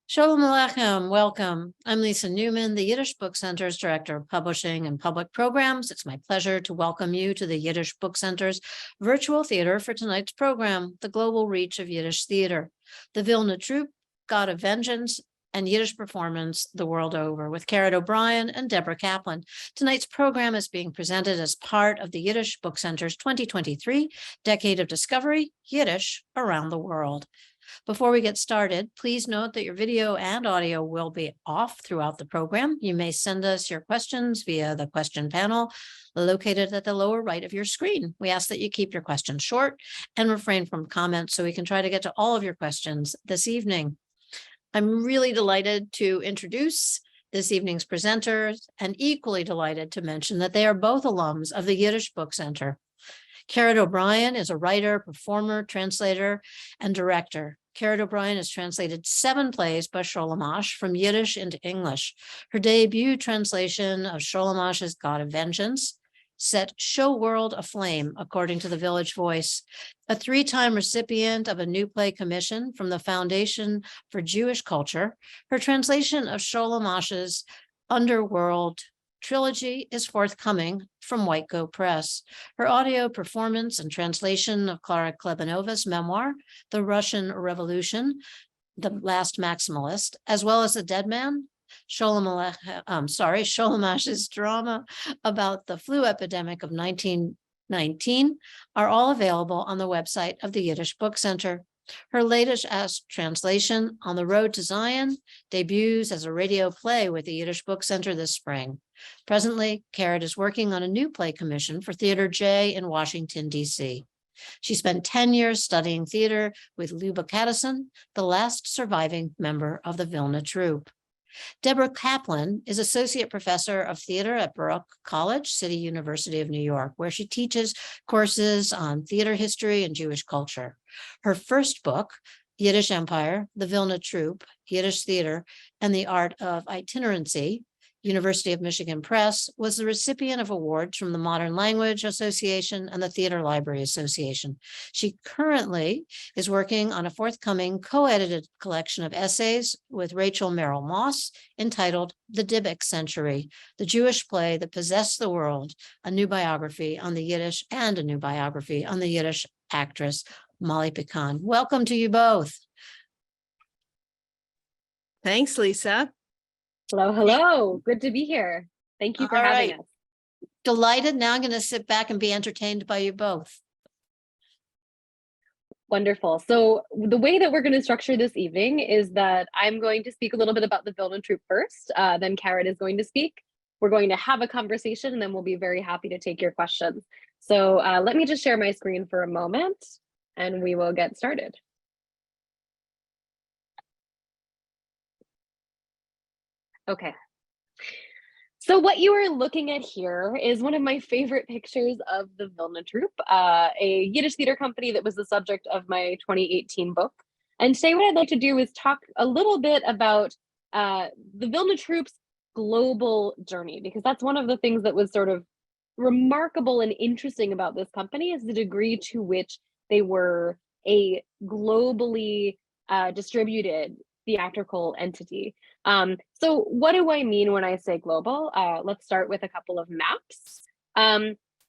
Sholem Aleichem, welcome. I'm Lisa Newman, the Yiddish Book Center's Director of Publishing and Public Programs. It's my pleasure to welcome you to the Yiddish Book Center's virtual theater for tonight's program, The Global Reach of Yiddish Theater. The Vilna Troupe, God of Vengeance, and Yiddish Performance the World Over with Caraid O'Brien and Debra Caplan. Tonight's program is being presented as part of the Yiddish Book Center's 2023 Decade of Discovery, Yiddish Around the World. Before we get started, please note that your video and audio will be off throughout the program. You may send us your questions via the question panel located at the lower right of your screen. We ask that you keep your questions short and refrain from comments so we can try to get to all of your questions this evening. I'm really delighted to introduce this evening's presenters and equally delighted to mention that they are both alums of the Yiddish Book Center. Caraid O'Brien is a writer, performer, translator, and director. Caraid O'Brien has translated 7 plays by Sholem Asch from Yiddish into English. Her debut translation of Sholem Asch's God of Vengeance set Show World aflame, according to the Village Voice. A 3-time recipient of a New Play Commission from the Foundation for Jewish Culture, her translation of Sholem Asch's Underworld trilogy is forthcoming from White Goat Press. Her audio performance and translation of Clara Klebanova's memoir, The Russian Revolution, The Last Maximalist, as well as The Dead Man, Sholem Asch's drama about the flu epidemic of 1919 are all available on the website of the Yiddish Book Center. Her latest Asch translation, On the Road to Zion, debuts as a radio play with the Yiddish Book Center this spring. Presently, Caraid is working on a new play commission for Theater J in Washington, D.C. She spent 10 years studying theater with Luba Cattison, the last surviving member of the Vilna Troupe. Debra Caplan is Associate Professor of Theater at Baruch College, City University of New York, where she teaches courses on theater history and Jewish culture. Her first book, Yiddish Empire, The Vilna Troupe, Yiddish Theater, and the Art of Itinerancy, University of Michigan Press, was the recipient of awards from the Modern Language Association and the Theater Library Association. She currently is working on a forthcoming co-edited collection of essays with Rachel Merrill Moss entitled The Dybbuk Century, the Jewish play that possessed the world, a new biography on the Yiddish and a new biography on the Yiddish actress Molly Picon. Welcome to you both. Thanks, Lisa. Hello. Good to be here. Thank you for having us. Delighted. Now I'm going to sit back and be entertained by you both. Wonderful. So the way that we're going to structure this evening is that I'm going to speak a little bit about the Vilna Troupe first, then Caraid is going to speak. We're going to have a conversation, and then we'll be very happy to take your questions. So let me just share my screen for a moment, and we will get started. Okay. So what you are looking at here is one of my favorite pictures of the Vilna Troupe, a Yiddish theater company that was the subject of my 2018 book. And today what I'd like to do is talk a little bit about the Vilna Troupe's global journey, because that's one of the things that was sort of remarkable and interesting about this company is the degree to which they were a globally distributed theatrical entity. So what do I mean when I say global? Let's start with a couple of maps.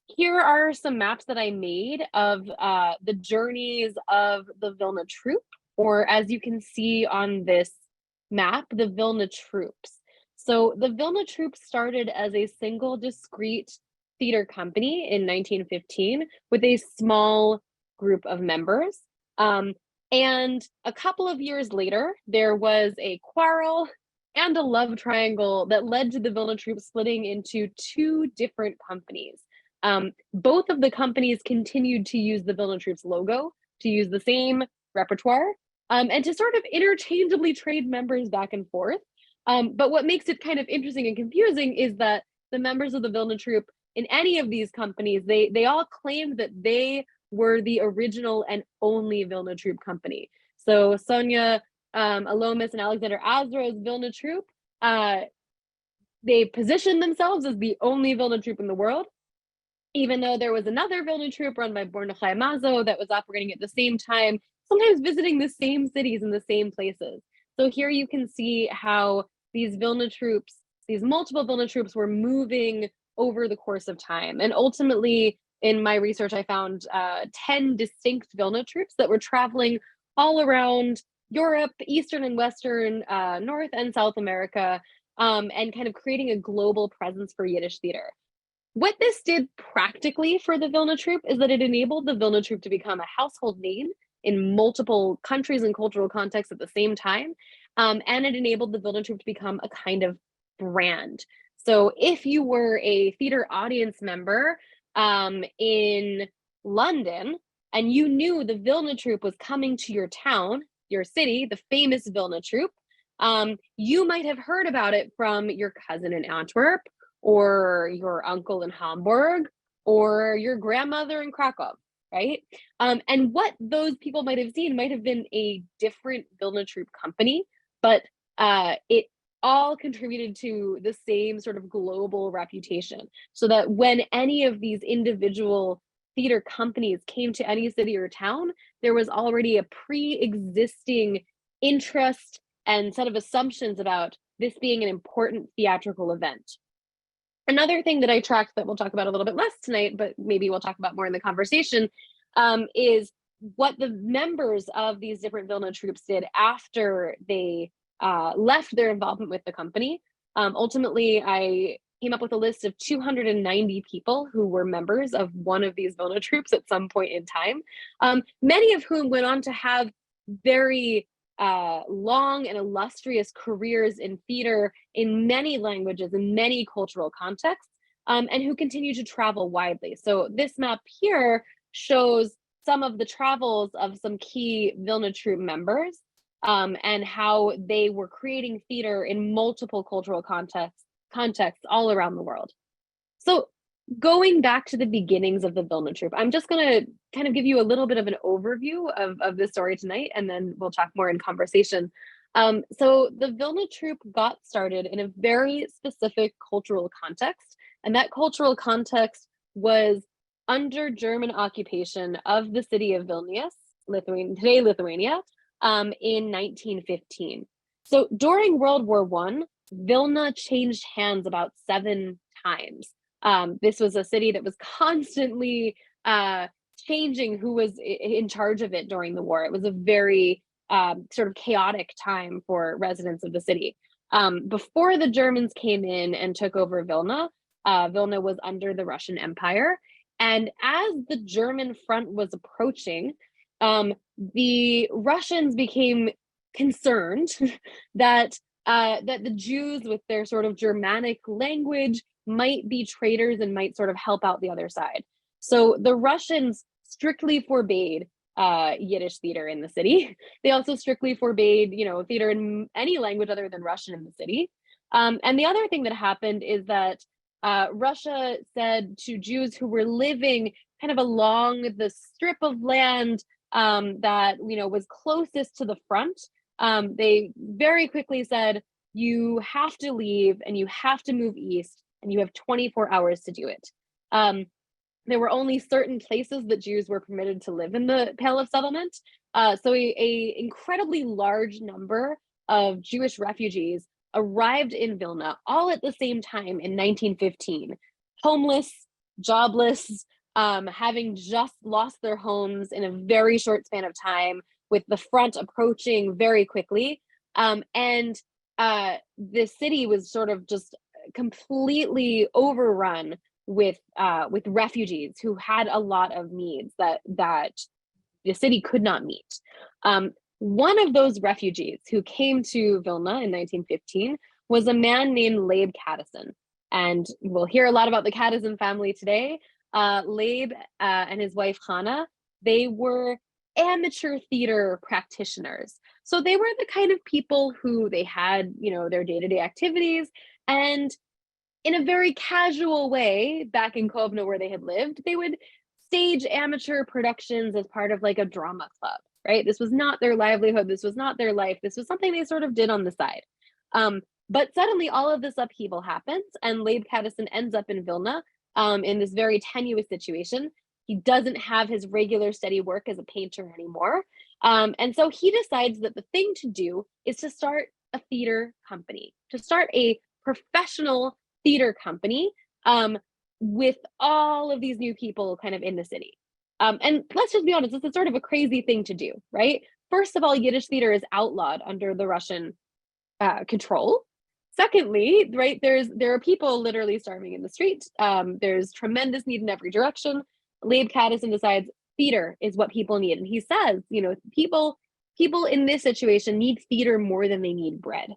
Here are some maps that I made of the journeys of the Vilna Troupe, or as you can see on this map, the Vilna Troupes. So the Vilna Troupe started as a single discrete theater company in 1915 with a small group of members. And a couple of years later, there was a quarrel and a love triangle that led to the Vilna Troupe splitting into 2 different companies. Both of the companies continued to use the Vilna Troupe's logo, to use the same repertoire, and to sort of interchangeably trade members back and forth. But what makes it kind of interesting and confusing is that the members of the Vilna Troupe in any of these companies, they all claimed that they were the original and only Vilna Troupe company. So Sonia Alomis and Alexander Azra's Vilna Troupe, they positioned themselves as the only Vilna Troupe in the world, even though there was another Vilna Troupe run by Mordechai Mazo that was operating at the same time, sometimes visiting the same cities and the same places. So here you can see how these Vilna troops, these multiple Vilna troops were moving over the course of time. And ultimately, in my research, I found 10 distinct Vilna troops that were traveling all around Europe, Eastern and Western, North and South America, and kind of creating a global presence for Yiddish theater. What this did practically for the Vilna Troupe is that it enabled the Vilna Troupe to become a household name in multiple countries and cultural contexts at the same time. And it enabled the Vilna Troupe to become a kind of brand. So if you were a theater audience member in London and you knew the Vilna Troupe was coming to your town, your city, the famous Vilna Troupe, you might have heard about it from your cousin in Antwerp, or your uncle in Hamburg, or your grandmother in Krakow, right? And what those people might have seen might have been a different Vilna Troupe company, but it all contributed to the same sort of global reputation, so that when any of these individual theater companies came to any city or town, there was already a pre-existing interest and set of assumptions about this being an important theatrical event. Another thing that I tracked that we'll talk about a little bit less tonight, but maybe we'll talk about more in the conversation, is what the members of these different Vilna troops did after they left their involvement with the company. Ultimately, I came up with a list of 290 people who were members of one of these Vilna troops at some point in time, many of whom went on to have very long and illustrious careers in theater in many languages, in many cultural contexts, and who continue to travel widely. So this map here shows some of the travels of some key Vilna Troupe members, and how they were creating theater in multiple cultural contexts all around the world. So going back to the beginnings of the Vilna Troupe, I'm just going to kind of give you a little bit of an overview of the story tonight, and then we'll talk more in conversation. So the Vilna Troupe got started in a very specific cultural context, and that cultural context was under German occupation of the city of Vilnius, today Lithuania, in 1915. So during World War I, Vilna changed hands about 7 times. This was a city that was constantly changing who was in charge of it during the war. It was a very sort of chaotic time for residents of the city. Before the Germans came in and took over Vilna, Vilna was under the Russian Empire. And as the German front was approaching, the Russians became concerned that the Jews, with their sort of Germanic language, might be traitors and might sort of help out the other side. So the Russians strictly forbade Yiddish theater in the city. They also strictly forbade, theater in any language other than Russian in the city. And the other thing that happened is that Russia said to Jews who were living kind of along the strip of land that was closest to the front, they very quickly said, you have to leave and you have to move east, and you have 24 hours to do it. There were only certain places that Jews were permitted to live in the Pale of Settlement. So a incredibly large number of Jewish refugees arrived in Vilna all at the same time in 1915, homeless, jobless, having just lost their homes in a very short span of time, with the front approaching very quickly. And the city was sort of just completely overrun with refugees who had a lot of needs that the city could not meet. One of those refugees who came to Vilna in 1915 was a man named Leib Kadison. And we'll hear a lot about the Kadison family today. Leib and his wife Hannah, they were amateur theater practitioners. So they were the kind of people who they had, their day-to-day activities, and in a very casual way, back in Kovno where they had lived, they would stage amateur productions as part of like a drama club, right? This was not their livelihood. This was not their life. This was something they sort of did on the side. But suddenly all of this upheaval happens, and Leib Kadison ends up in Vilna in this very tenuous situation. He doesn't have his regular steady work as a painter anymore. And so he decides that the thing to do is to start a theater company, to start a professional theater company with all of these new people kind of in the city. And let's just be honest, this is sort of a crazy thing to do, right? First of all, Yiddish theater is outlawed under the Russian control. Secondly, right, there are people literally starving in the street. There's tremendous need in every direction. Leib Kadison decides theater is what people need, and he says, people in this situation need theater more than they need bread.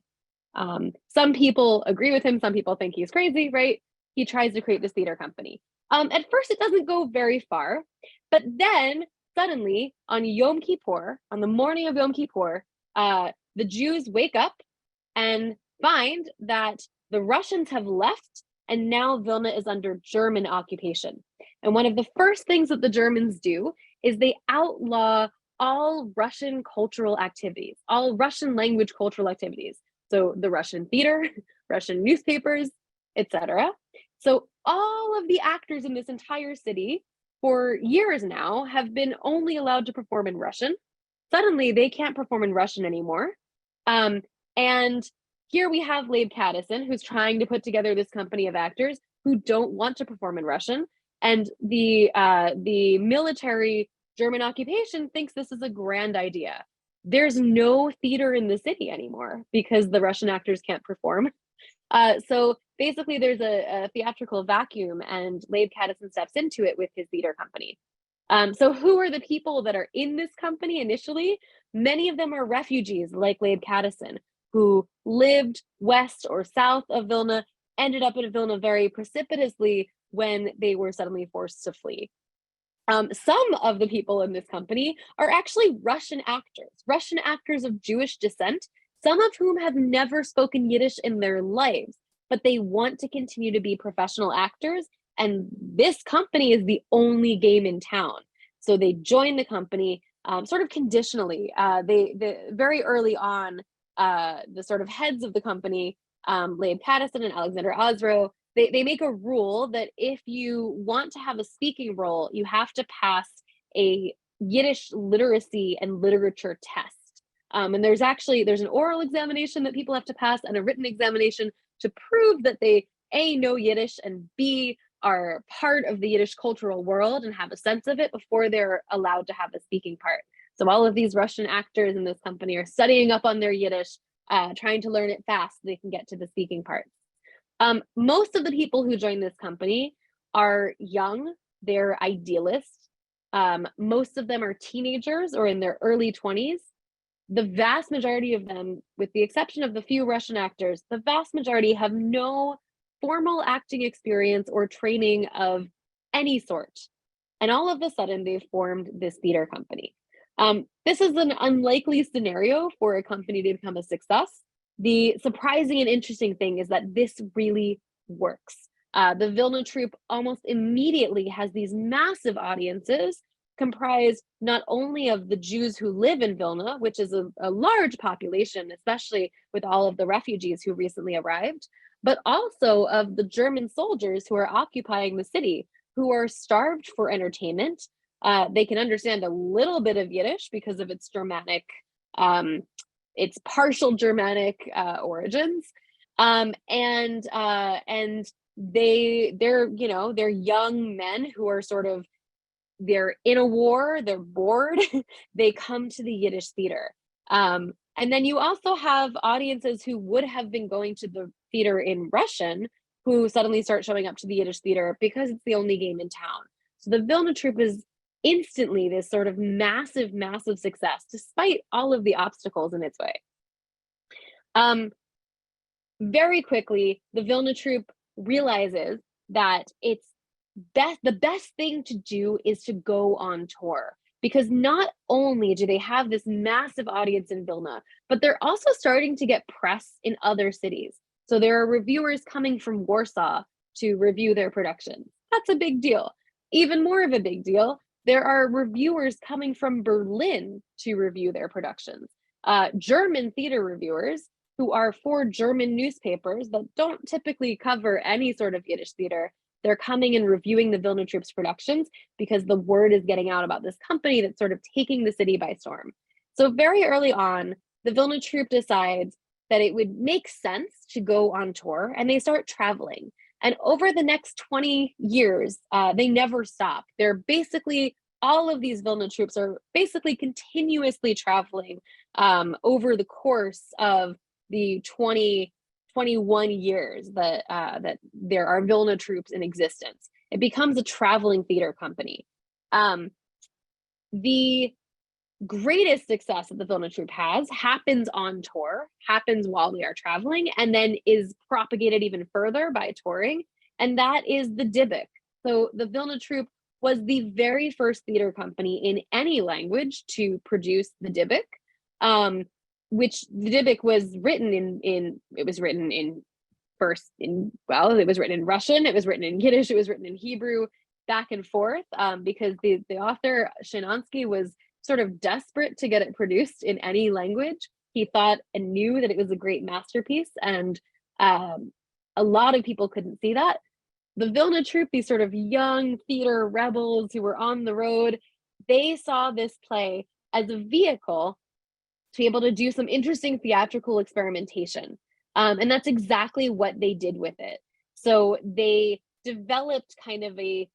Some people agree with him. Some people think he's crazy, right? He tries to create this theater company. At first, it doesn't go very far, but then suddenly on Yom Kippur, on the morning of Yom Kippur, the Jews wake up and find that the Russians have left, and now Vilna is under German occupation. And one of the first things that the Germans do is they outlaw all Russian cultural activities, all Russian language cultural activities. So the Russian theater, Russian newspapers, etc. So all of the actors in this entire city for years now have been only allowed to perform in Russian. Suddenly they can't perform in Russian anymore. And here we have Leib Kadison, who's trying to put together this company of actors who don't want to perform in Russian. And the military German occupation thinks this is a grand idea. There's no theater in the city anymore because the Russian actors can't perform. So basically there's a theatrical vacuum, and Leib Kadison steps into it with his theater company. So who are the people that are in this company initially? Many of them are refugees like Leib Kadison, who lived west or south of Vilna, ended up in Vilna very precipitously when they were suddenly forced to flee. Some of the people in this company are actually Russian actors of Jewish descent, some of whom have never spoken Yiddish in their lives, but they want to continue to be professional actors, and this company is the only game in town. So they join the company sort of conditionally. They very early on, the sort of heads of the company, Leib Kadison and Alexander Osro, they make a rule that if you want to have a speaking role, you have to pass a Yiddish literacy and literature test. And there's an oral examination that people have to pass and a written examination to prove that they A, know Yiddish, and B, are part of the Yiddish cultural world and have a sense of it before they're allowed to have a speaking part. So all of these Russian actors in this company are studying up on their Yiddish, trying to learn it fast so they can get to the speaking parts. Most of the people who join this company are young, they're idealists. Most of them are teenagers or in their early 20s. The vast majority of them, with the exception of the few Russian actors, the vast majority have no formal acting experience or training of any sort. And all of a sudden, they've formed this theater company. This is an unlikely scenario for a company to become a success. The surprising and interesting thing is that this really works. The Vilna Troupe almost immediately has these massive audiences comprised not only of the Jews who live in Vilna, which is a large population, especially with all of the refugees who recently arrived, but also of the German soldiers who are occupying the city, who are starved for entertainment. They can understand a little bit of Yiddish because of its Germanic, its partial Germanic origins, and they're young men who are they're in a war, they're bored, they come to the Yiddish theater. And then you also have audiences who would have been going to the theater in Russian who suddenly start showing up to the Yiddish theater because it's the only game in town. So the Vilna Troupe is instantly this sort of massive, massive success, despite all of the obstacles in its way. Very quickly, the Vilna Troupe realizes that the best thing to do is to go on tour, because not only do they have this massive audience in Vilna, but they're also starting to get press in other cities. So there are reviewers coming from Warsaw to review their productions. That's a big deal. Even more of a big deal, there are reviewers coming from Berlin to review their productions. German theater reviewers who are for German newspapers that don't typically cover any sort of Yiddish theater. They're coming and reviewing the Vilna Troupe's productions because the word is getting out about this company that's sort of taking the city by storm. So very early on, the Vilna Troupe decides that it would make sense to go on tour, and they start traveling. And over the next 20 years, they never stop. They're basically, all of these Vilna Troupes are basically continuously traveling over the course of the 21 years that there are Vilna Troupes in existence. It becomes a traveling theater company. The greatest success that the Vilna Troupe has happens on tour, happens while we are traveling, and then is propagated even further by touring, and that is the Dybbuk. So the Vilna Troupe was the very first theater company in any language to produce the Dybbuk, which the Dybbuk was written it was written in Russian, it was written in Yiddish, it was written in Hebrew, back and forth, because the author Shinansky was sort of desperate to get it produced in any language. He thought and knew that it was a great masterpiece, and a lot of people couldn't see that. The Vilna Troupe, these sort of young theater rebels who were on the road, they saw this play as a vehicle to be able to do some interesting theatrical experimentation. And that's exactly what they did with it. So they developed kind of a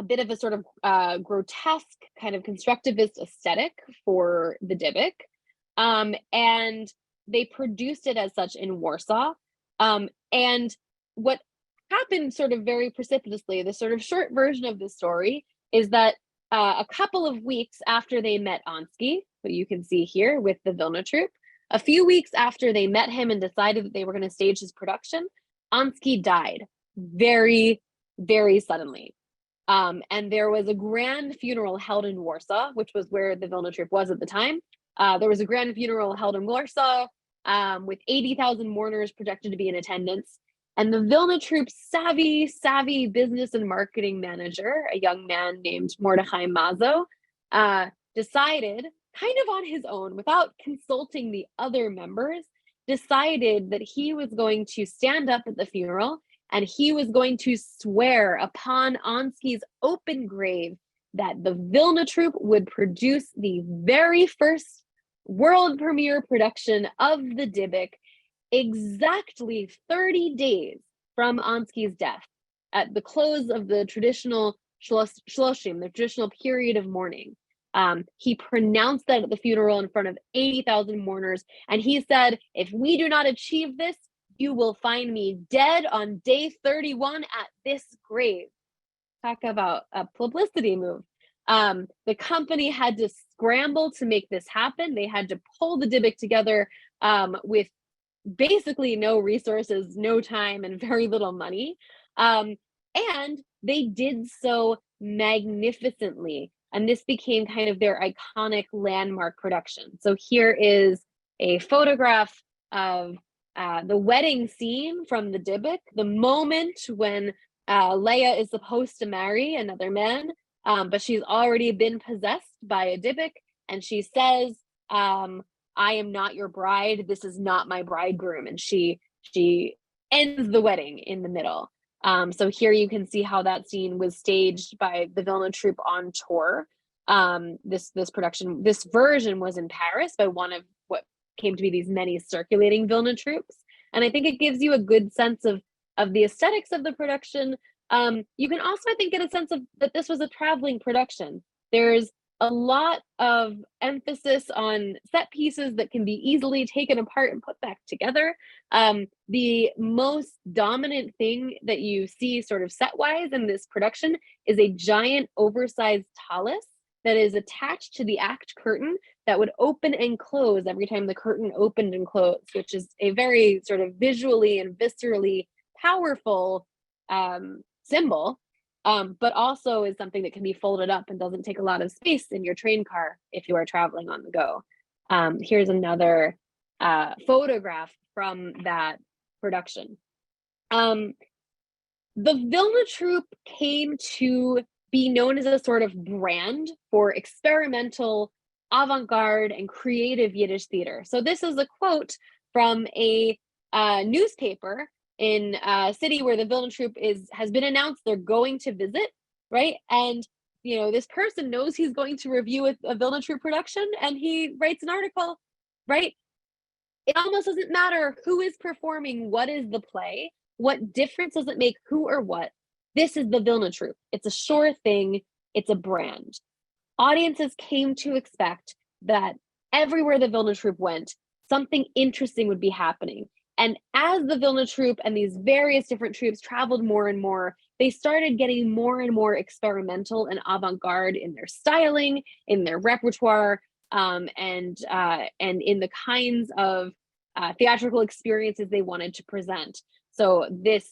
bit of a sort of grotesque kind of constructivist aesthetic for the Dybbuk. And they produced it as such in Warsaw. And what happened sort of very precipitously, the sort of short version of the story is that a couple of weeks after they met Ansky, who you can see here with the Vilna Troupe, a few weeks after they met him and decided that they were going to stage his production, Ansky died very, very suddenly. And there was a grand funeral held in Warsaw, which was where the Vilna Troupe was at the time. There was a grand funeral held in Warsaw with 80,000 mourners projected to be in attendance. And the Vilna Troupe's savvy business and marketing manager, a young man named Mordechai Mazo, decided, kind of on his own, without consulting the other members, decided that he was going to stand up at the funeral and he was going to swear upon Ansky's open grave that the Vilna Troupe would produce the very first world premiere production of the Dybbuk exactly 30 days from Ansky's death, at the close of the traditional shloshim, the traditional period of mourning. He pronounced that at the funeral in front of 80,000 mourners, and he said, "If we do not achieve this, you will find me dead on day 31 at this grave." Talk about a publicity move. The company had to scramble to make this happen. They had to pull the Dybbuk together with basically no resources, no time, and very little money. And they did so magnificently. And this became kind of their iconic landmark production. So here is a photograph of the wedding scene from the Dybbuk, the moment when Leah is supposed to marry another man, but she's already been possessed by a Dybbuk, and she says, "I am not your bride. This is not my bridegroom." And she ends the wedding in the middle. So here you can see how that scene was staged by the Vilna Troupe on tour. This version was in Paris by one of what came to be these many circulating Vilna Troupes. And I think it gives you a good sense of the aesthetics of the production. You can also, I think, get a sense of that this was a traveling production. There's a lot of emphasis on set pieces that can be easily taken apart and put back together. The most dominant thing that you see sort of set-wise in this production is a giant oversized talus that is attached to the act curtain that would open and close every time the curtain opened and closed, which is a very sort of visually and viscerally powerful symbol. But also is something that can be folded up and doesn't take a lot of space in your train car if you are traveling on the go. Here's another photograph from that production. The Vilna Troupe came to be known as a sort of brand for experimental, avant-garde, and creative Yiddish theater. So this is a quote from a newspaper in a city where the Vilna Troupe has been announced they're going to visit, right? And this person knows he's going to review a Vilna Troupe production, and he writes an article, right? It almost doesn't matter who is performing, what is the play, what difference does it make, who or what. This is the Vilna Troupe. It's a sure thing. It's a brand. Audiences came to expect that everywhere the Vilna Troupe went, something interesting would be happening. And as the Vilna Troupe and these various different troupes traveled more and more, they started getting more and more experimental and avant-garde in their styling, in their repertoire, and in the kinds of theatrical experiences they wanted to present. So this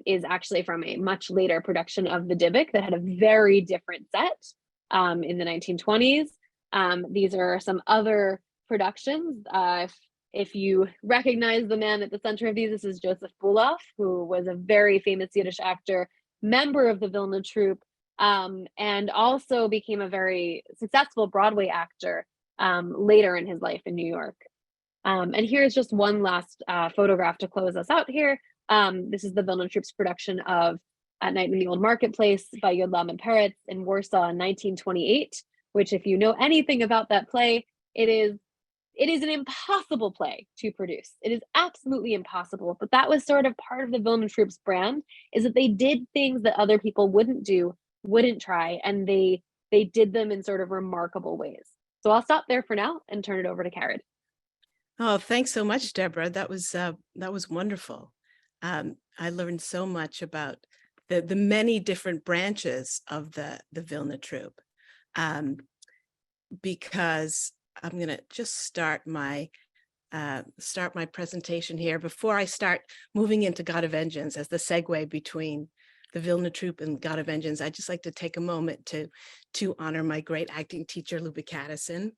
is actually from a much later production of the Dybbuk that had a very different set in the 1920s. These are some other productions. If you recognize the man at the center of these, this is Joseph Buloff, who was a very famous Yiddish actor, member of the Vilna Troupe, and also became a very successful Broadway actor later in his life in New York. And here's just one last photograph to close us out here. This is the Vilna Troupe's production of At Night in the Old Marketplace by Yodlam and Peretz in Warsaw in 1928, which, if you know anything about that play, it is an impossible play to produce. It is absolutely impossible. But that was sort of part of the Vilna Troupe's brand, is that they did things that other people wouldn't do, wouldn't try, and they did them in sort of remarkable ways. So I'll stop there for now and turn it over to Caraid. Oh, thanks so much, Debra. That was wonderful. I learned so much about the many different branches of the Vilna Troupe, because I'm going to just start my presentation here before I start moving into God of Vengeance as the segue between the Vilna Troupe and God of Vengeance. I'd just like to take a moment to honor my great acting teacher, Luba Caddison.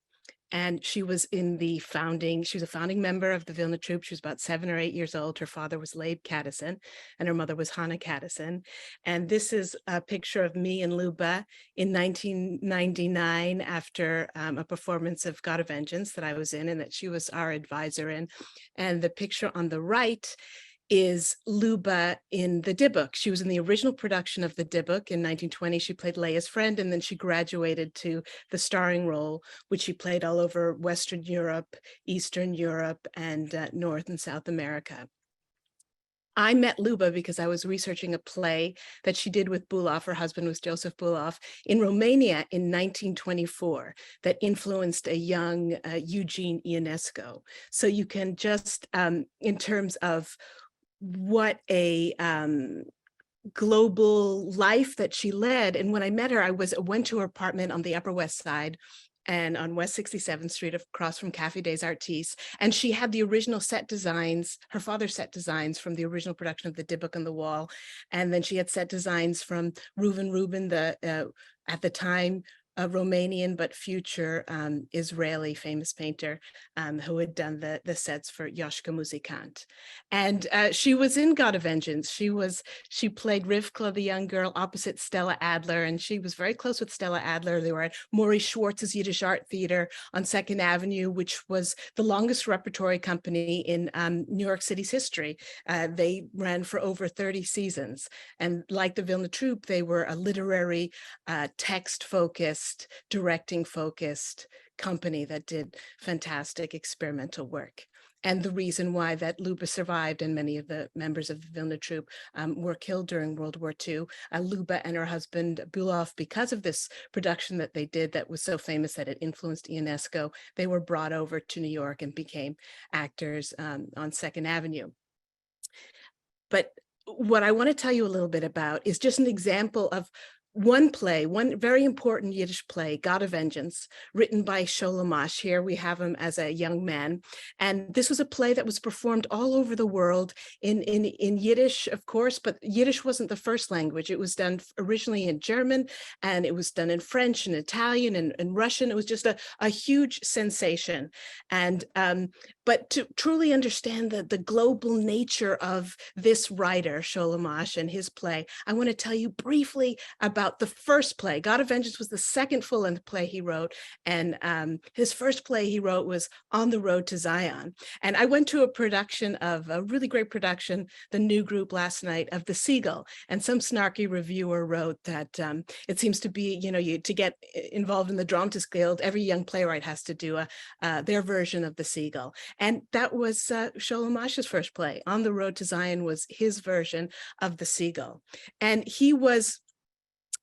And she was a founding member of the Vilna Troupe. She was about 7 or 8 years old. Her father was Leib Caddison, and her mother was Hannah Caddison. And this is a picture of me and Luba in 1999 after a performance of God of Vengeance that I was in and that she was our advisor in. And the picture on the right is Luba in the Dybbuk. She was in the original production of the Dybbuk in 1920. She played Leah's friend, and then she graduated to the starring role, which she played all over Western Europe, Eastern Europe, and North and South America. I met Luba because I was researching a play that she did with Buloff. Her husband was Joseph Buloff in Romania in 1924 that influenced a young Eugene Ionesco. So you can just, in terms of what a global life that she led. And when I met her, I went to her apartment on the Upper West Side and on West 67th Street across from Café des Artistes. And she had the original set designs, her father's set designs from the original production of the Dybbuk on the wall. And then she had set designs from Reuven Rubin, at the time, a Romanian but future Israeli famous painter who had done the sets for Yoshka Muzikant. And she was in God of Vengeance. She played Rivka, the young girl, opposite Stella Adler, and she was very close with Stella Adler. They were at Maurice Schwartz's Yiddish Art Theater on 2nd Avenue, which was the longest repertory company in New York City's history. They ran for over 30 seasons. And like the Vilna Troupe, they were a literary, text-focused, directing-focused company that did fantastic experimental work. And the reason why that Luba survived and many of the members of the Vilna Troupe were killed during World War II. Luba and her husband Buloff, because of this production that they did that was so famous that it influenced Ionesco, they were brought over to New York and became actors on 2nd Avenue. But what I want to tell you a little bit about is just an example of one play, one very important Yiddish play, God of Vengeance, written by Sholem Asch. Here we have him as a young man. And this was a play that was performed all over the world in Yiddish, of course, but Yiddish wasn't the first language. It was done originally in German, and it was done in French and Italian and Russian. It was just a huge sensation. And but to truly understand the global nature of this writer, Sholem Asch, and his play, I want to tell you briefly about the first play. God of Vengeance was the second full-length play he wrote, and his first play he wrote was On the Road to Zion. And I went to a really great production, the new group last night, of The Seagull, and some snarky reviewer wrote that it seems to be, to get involved in the Dramatists Guild, every young playwright has to do their version of The Seagull. And that was Sholem Asch's first play. On the Road to Zion was his version of The Seagull. And he was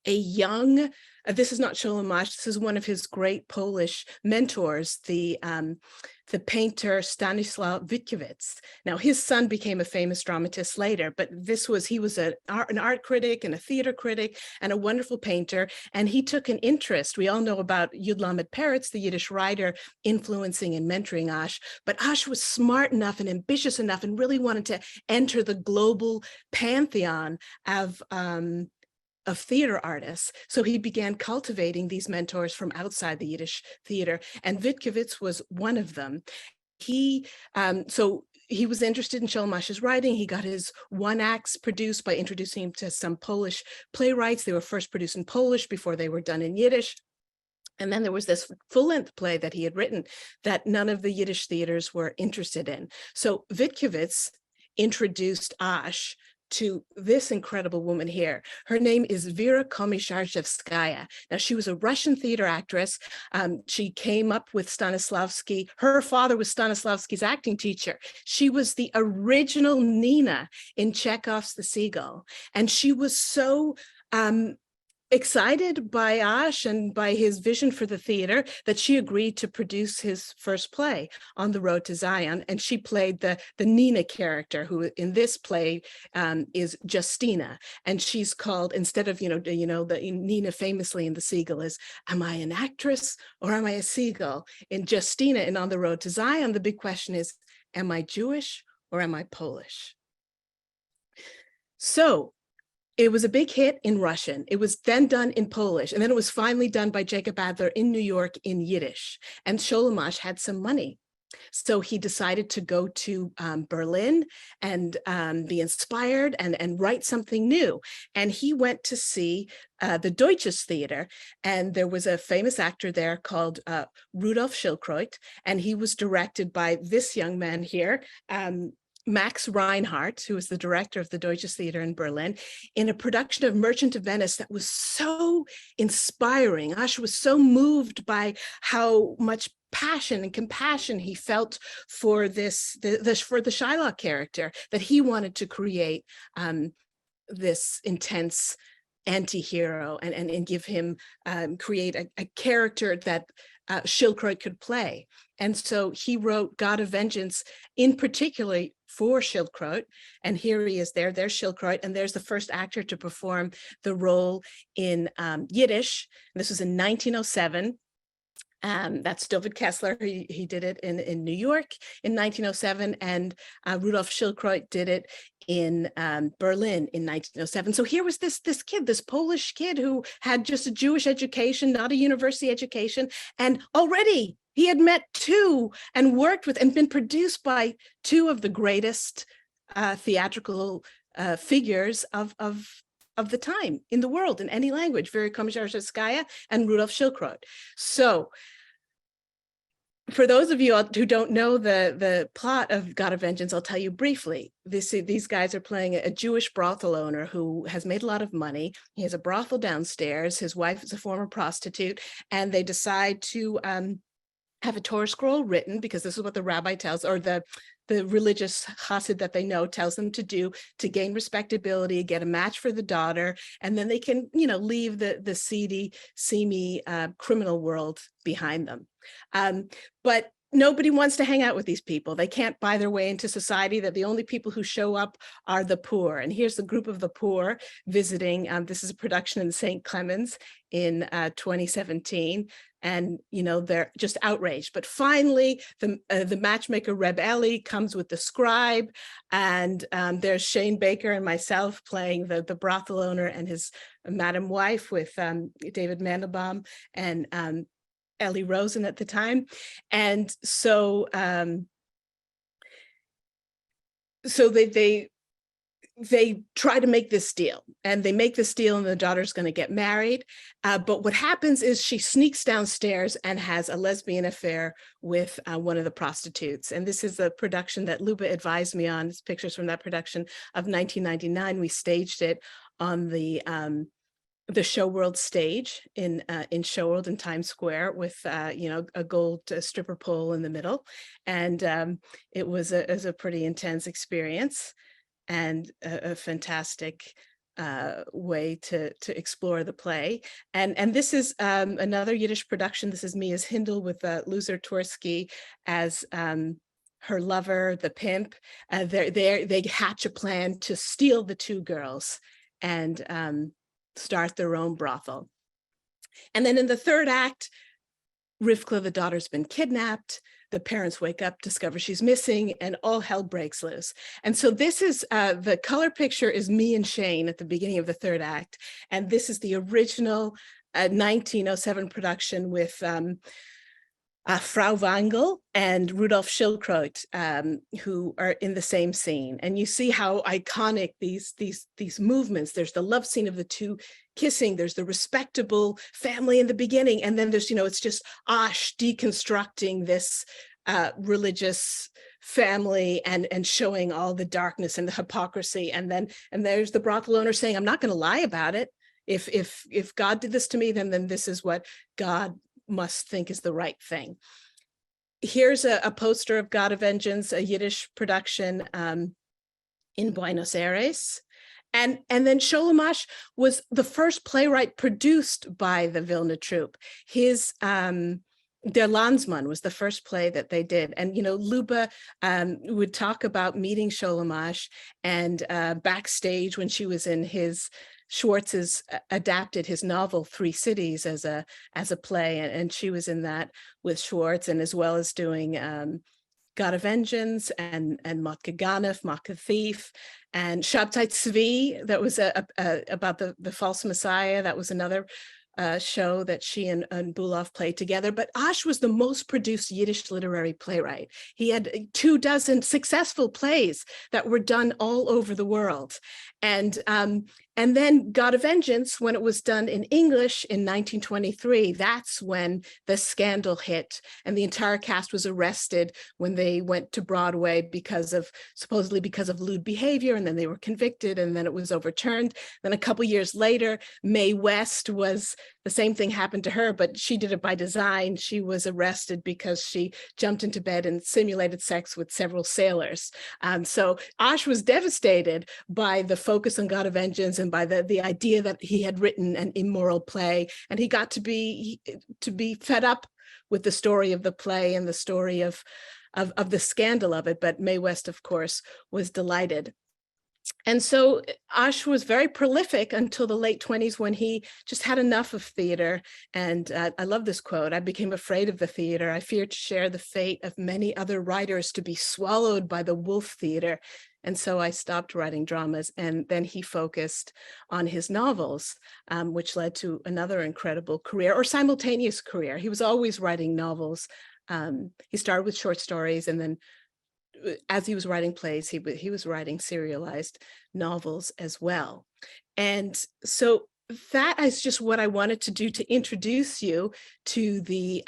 a young, this is not Sholem Asch, this is one of his great Polish mentors, the painter Stanisław Witkiewicz. Now, his son became a famous dramatist later, but he was an art critic and a theater critic and a wonderful painter. And he took an interest. We all know about Yud Lamed Peretz, the Yiddish writer, influencing and mentoring Asch. But Asch was smart enough and ambitious enough and really wanted to enter the global pantheon of theater artists. So he began cultivating these mentors from outside the Yiddish theater, and Witkiewicz was one of them. He was interested in Sholem Asch's writing. He got his one acts produced by introducing him to some Polish playwrights. They were first produced in Polish before they were done in Yiddish. And then there was this full-length play that he had written that none of the Yiddish theaters were interested in. So Witkiewicz introduced Asch to this incredible woman here. Her name is Vera Komisarzewskaya. Now, she was a Russian theater actress. She came up with Stanislavski. Her father was Stanislavski's acting teacher. She was the original Nina in Chekhov's The Seagull. And she was so excited by Asch and by his vision for the theater that she agreed to produce his first play, On the Road to Zion. And she played the Nina character, who in this play is Justina. And she's called, instead of, the Nina famously in The Seagull is, am I an actress or am I a seagull? In Justina and On the Road to Zion, the big question is, am I Jewish or am I Polish? So it was a big hit in Russian. It was then done in Polish, and then it was finally done by Jacob Adler in New York in Yiddish. And Sholem Asch had some money. So he decided to go to Berlin and be inspired and write something new. And he went to see the Deutsches Theater, and there was a famous actor there called Rudolf Schildkreuth, and he was directed by this young man here, Max Reinhardt, who was the director of the Deutsches Theater in Berlin, in a production of Merchant of Venice that was so inspiring. Asch was so moved by how much passion and compassion he felt for for the Shylock character, that he wanted to create this intense anti-hero and give him, create a character that Schildkreuth could play. And so he wrote God of Vengeance in particular for Schildkreuth. And here he is there's Schildkreuth, and there's the first actor to perform the role in Yiddish. This was in 1907. That's David Kessler. He did it in New York in 1907, and Rudolf Schildkreuth did it in Berlin in 1907. So here was this kid, this Polish kid who had just a Jewish education, not a university education, and already he had met two and worked with and been produced by two of the greatest theatrical figures of the time in the world in any language, Vera Komisarzewskaya and Rudolf Schildkreuth. So for those of you who don't know the plot of God of Vengeance, I'll tell you briefly. These guys are playing a Jewish brothel owner who has made a lot of money. He has a brothel downstairs. His wife is a former prostitute, and they decide to have a Torah scroll written, because this is what the rabbi tells, or the religious chassid that they know tells them to do, to gain respectability, get a match for the daughter, and then they can, leave the seedy, seamy criminal world behind them. But nobody wants to hang out with these people. They can't buy their way into society. That the only people who show up are the poor. And here's the group of the poor visiting. This is a production in St. Clemens in 2017. And, they're just outraged. But finally, the matchmaker, Reb Eli, comes with the scribe. And there's Shane Baker and myself playing the brothel owner and his madam wife with David Mandelbaum and Ellie Rosen at the time. And so so they try to make this deal, and they make this deal, and the daughter's going to get married. But what happens is she sneaks downstairs and has a lesbian affair with one of the prostitutes. And this is the production that Luba advised me on. It's pictures from that production of 1999. We staged it on the Show World stage in Show World in Times Square with a gold stripper pole in the middle, and it was a pretty intense experience and a fantastic way to explore the play. And this is another Yiddish production. This is me as Hindel with Loser Tversky as her lover, the pimp. They hatch a plan to steal the two girls and start their own brothel. And then in the third act, Rivka, the daughter's been kidnapped. The parents wake up, discover she's missing, and all hell breaks loose. And so this is, the color picture is me and Shane at the beginning of the third act. And this is the original 1907 production with Frau Wangel and Rudolf Schildkreuth, who are in the same scene. And you see how iconic these movements. There's the love scene of the two kissing. There's the respectable family in the beginning, and then there's it's just Asch deconstructing this religious family and showing all the darkness and the hypocrisy. And there's the brothel owner saying, "I'm not going to lie about it. If God did this to me, then this is what God must think is the right thing." Here's a poster of God of Vengeance, a Yiddish production in Buenos Aires. And then Sholem Asch was the first playwright produced by the Vilna Troupe. His Der Landsmann was the first play that they did. And, Luba would talk about meeting Sholem Asch, and backstage when she was in Schwartz's adapted his novel Three Cities as a play, and she was in that with Schwartz, and as well as doing God of Vengeance and Motka Ganef, Motka Thief, and Shabtai Tzvi, that was about the false Messiah. That was another show that she and Bulov played together. But Asch was the most produced Yiddish literary playwright. He had 24 successful plays that were done all over the world. And then God of Vengeance, when it was done in English in 1923, that's when the scandal hit, and the entire cast was arrested when they went to Broadway supposedly because of lewd behavior, and then they were convicted, and then it was overturned. Then a couple years later, Mae West the same thing happened to her, but she did it by design. She was arrested because she jumped into bed and simulated sex with several sailors. So Asch was devastated by the focus on God of Vengeance and by the idea that he had written an immoral play, and he got to be fed up with the story of the play and the story of the scandal of it. But Mae West, of course, was delighted. And so Asch was very prolific until the late 1920s, when he just had enough of theater. And I love this quote: "I became afraid of the theater. I feared to share the fate of many other writers, to be swallowed by the wolf theater. And so I stopped writing dramas." And then he focused on his novels, which led to another incredible career, or simultaneous career. He was always writing novels. He started with short stories, and then as he was writing plays, he was writing serialized novels as well. And so that is just what I wanted to do to introduce you to the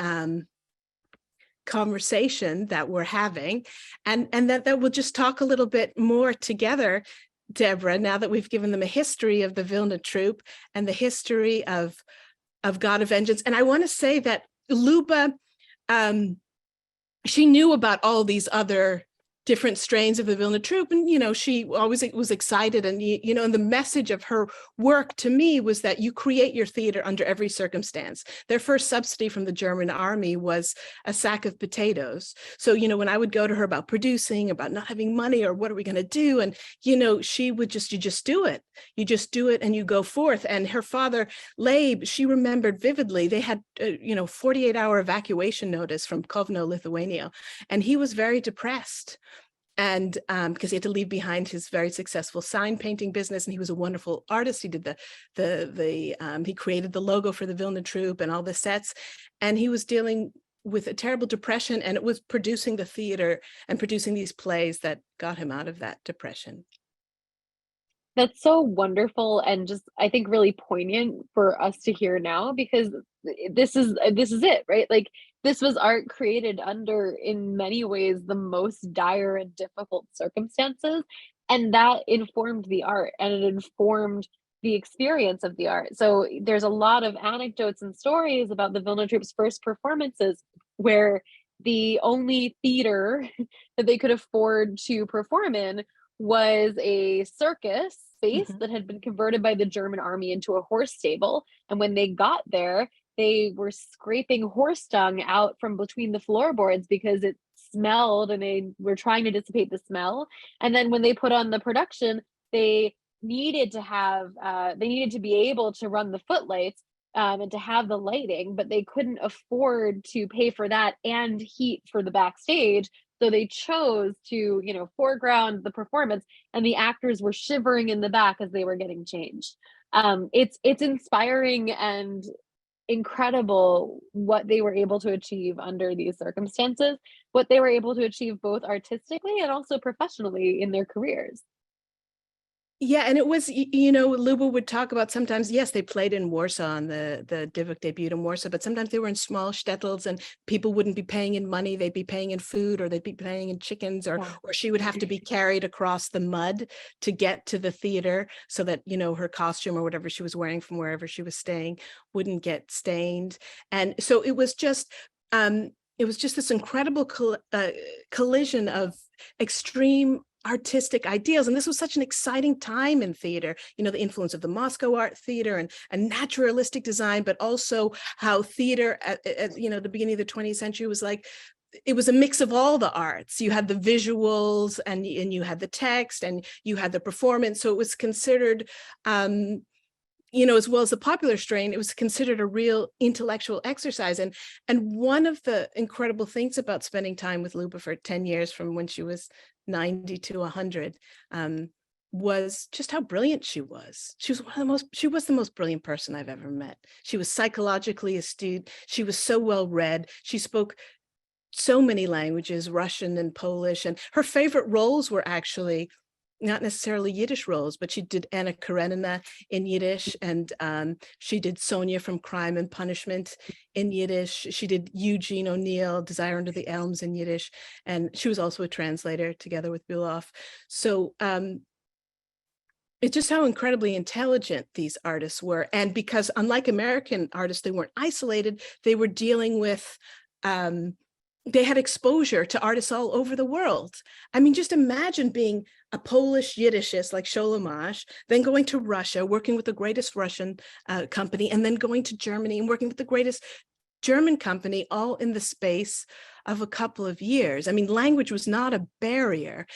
conversation that we're having, and that we'll just talk a little bit more together, Debra, now that we've given them a history of the Vilna Troupe and the history of God of Vengeance. And I want to say that Luba, she knew about all these other different strains of the Vilna Troupe, and she always was excited, and and the message of her work to me was that you create your theater under every circumstance. Their first subsidy from the German army was a sack of potatoes. So when I would go to her about producing, about not having money, or what are we going to do, and she would you just do it, and you go forth. And her father Leib, she remembered vividly, they had 48-hour evacuation notice from Kovno, Lithuania, and he was very depressed. And because he had to leave behind his very successful sign painting business, and he was a wonderful artist. He did he created the logo for the Vilna Troupe and all the sets, and he was dealing with a terrible depression, and it was producing the theater and producing these plays that got him out of that depression. That's so wonderful and just I think really poignant for us to hear now because this is it, right? Like this was art created under in many ways the most dire and difficult circumstances and that informed the art and it informed the experience of the art. So there's a lot of anecdotes and stories about the Vilna Troupe's first performances where the only theater that they could afford to perform in was a circus space Mhm. that had been converted by the German army into a horse stable. And when they got there, they were scraping horse dung out from between the floorboards because it smelled and they were trying to dissipate the smell. And then when they put on the production, they they needed to be able to run the footlights and to have the lighting, but they couldn't afford to pay for that and heat for the backstage. So they chose to, foreground the performance, and the actors were shivering in the back as they were getting changed. It's inspiring and incredible what they were able to achieve under these circumstances, what they were able to achieve both artistically and also professionally in their careers. Yeah, and it was, Luba would talk about sometimes, yes, they played in Warsaw and the Dybbuk debuted in Warsaw, but sometimes they were in small shtetls and people wouldn't be paying in money, they'd be paying in food or they'd be paying in chickens Yeah. or she would have to be carried across the mud to get to the theater so that, her costume or whatever she was wearing from wherever she was staying wouldn't get stained. And so it was just this incredible collision of extreme artistic ideals. And this was such an exciting time in theater, the influence of the Moscow art theater and naturalistic design, but also how theater at the beginning of the 20th century was like, it was a mix of all the arts. You had the visuals and you had the text and you had the performance. So it was considered, as well as the popular strain, it was considered a real intellectual exercise. And one of the incredible things about spending time with Luba for 10 years from when she was 90 to 100 was just how brilliant she was. She was the most brilliant person I've ever met. She was psychologically astute. She was so well read. She spoke so many languages, Russian and Polish, and her favorite roles were actually not necessarily Yiddish roles, but she did Anna Karenina in Yiddish, and she did Sonia from Crime and Punishment in Yiddish. She did Eugene O'Neill, Desire Under the Elms in Yiddish, and she was also a translator together with Bülow. So it's just how incredibly intelligent these artists were. And because unlike American artists, they weren't isolated, they were dealing with they had exposure to artists all over the world. I mean, just imagine being a Polish Yiddishist like Sholem Asch, then going to Russia, working with the greatest Russian company, and then going to Germany and working with the greatest German company, all in the space of a couple of years. I mean, language was not a barrier.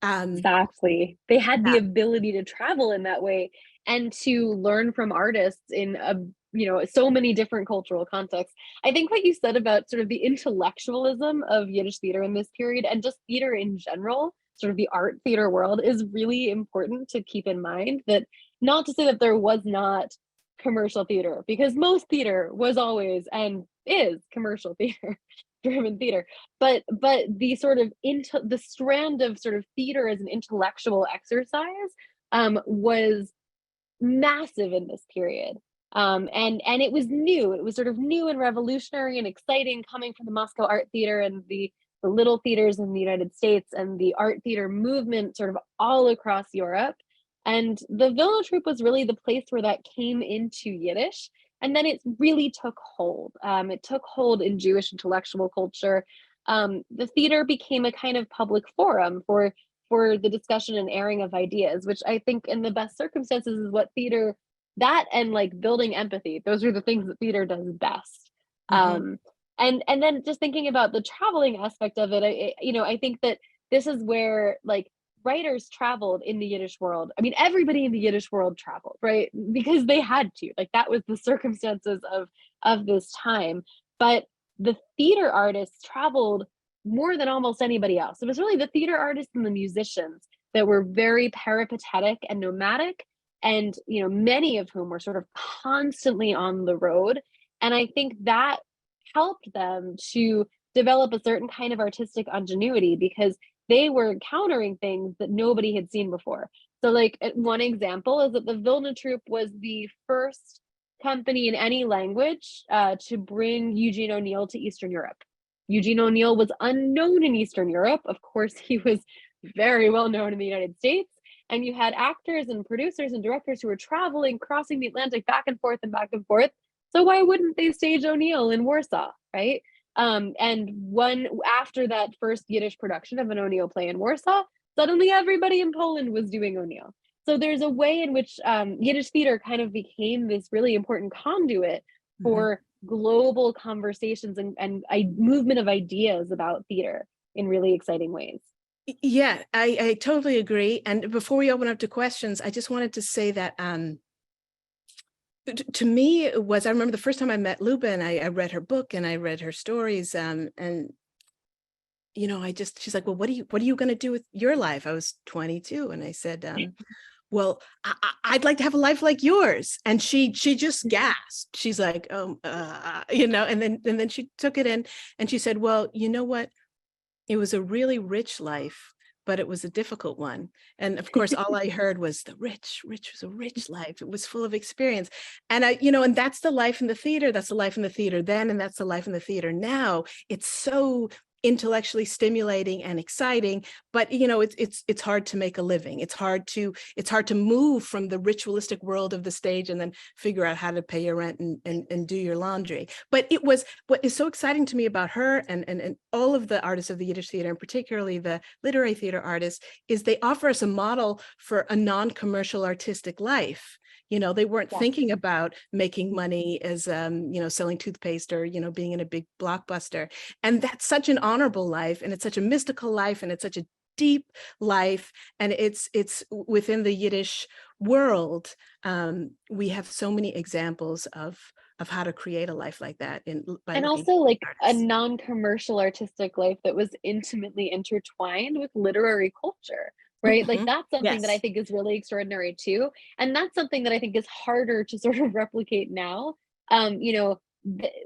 Exactly. They had the ability to travel in that way and to learn from artists in so many different cultural contexts. I think what you said about sort of the intellectualism of Yiddish theater in this period and just theater in general, sort of the art theater world, is really important to keep in mind. That not to say that there was not commercial theater, because most theater was always and is commercial theater. German theater, but the sort of the strand of sort of theater as an intellectual exercise was massive in this period. And it was new. It was sort of new and revolutionary and exciting, coming from the Moscow Art Theater and the little theaters in the United States and the art theater movement sort of all across Europe. And the Vilna Troupe was really the place where that came into Yiddish. And then it really took hold. It took hold in Jewish intellectual culture. The theater became a kind of public forum for the discussion and airing of ideas, which I think in the best circumstances is what theater, that and like building empathy, those are the things that theater does best. Mhm. And then just thinking about the traveling aspect of it, I think that this is where like writers traveled in the Yiddish world. I mean, everybody in the Yiddish world traveled, right? Because they had to. Like that was the circumstances of this time. But the theater artists traveled more than almost anybody else. It was really the theater artists and the musicians that were very peripatetic and nomadic, and many of whom were sort of constantly on the road. And I think that helped them to develop a certain kind of artistic ingenuity because they were encountering things that nobody had seen before. So like one example is that the Vilna Troupe was the first company in any language to bring Eugene O'Neill to Eastern Europe. Eugene O'Neill was unknown in Eastern Europe. Of course, he was very well known in the United States. And you had actors and producers and directors who were traveling, crossing the Atlantic back and forth and back and forth. So why wouldn't they stage O'Neill in Warsaw, right? And after that first Yiddish production of an O'Neill play in Warsaw, suddenly everybody in Poland was doing O'Neill. So there's a way in which Yiddish theater kind of became this really important conduit for global conversations and movement of ideas about theater in really exciting ways. Yeah, I totally agree. And before we open up to questions, I just wanted to say that to me, it was, I remember the first time I met Luba and I read her book and I read her stories and you know, she's like, well, what are you going to do with your life? I was 22 and I said, well, I'd like to have a life like yours. And she just gasped. She's like, you know, and then she took it in and she said, well, you know what? It was a really rich life, but it was a difficult one. And of course, all I heard was the rich was a rich life. It was full of experience. And you know, and that's the life in the theater. That's the life in the theater then. And that's the life in the theater now. It's so intellectually stimulating and exciting, but you know, it's hard to make a living. It's hard to move from the ritualistic world of the stage and then figure out how to pay your rent and do your laundry. But it was, what is so exciting to me about her and all of the artists of the Yiddish theater, and particularly the literary theater artists, is they offer us a model for a non-commercial artistic life. You know, they weren't thinking about making money as, you know, selling toothpaste or, you know, being in a big blockbuster. And that's such an honorable life, and it's such a mystical life, and it's such a deep life. And it's within the Yiddish world. We have so many examples of how to create a life like that. And also like a non-commercial artistic life that was intimately intertwined with literary culture. Right? Like that's something that I think is really extraordinary too. And that's something that I think is harder to sort of replicate now. You know,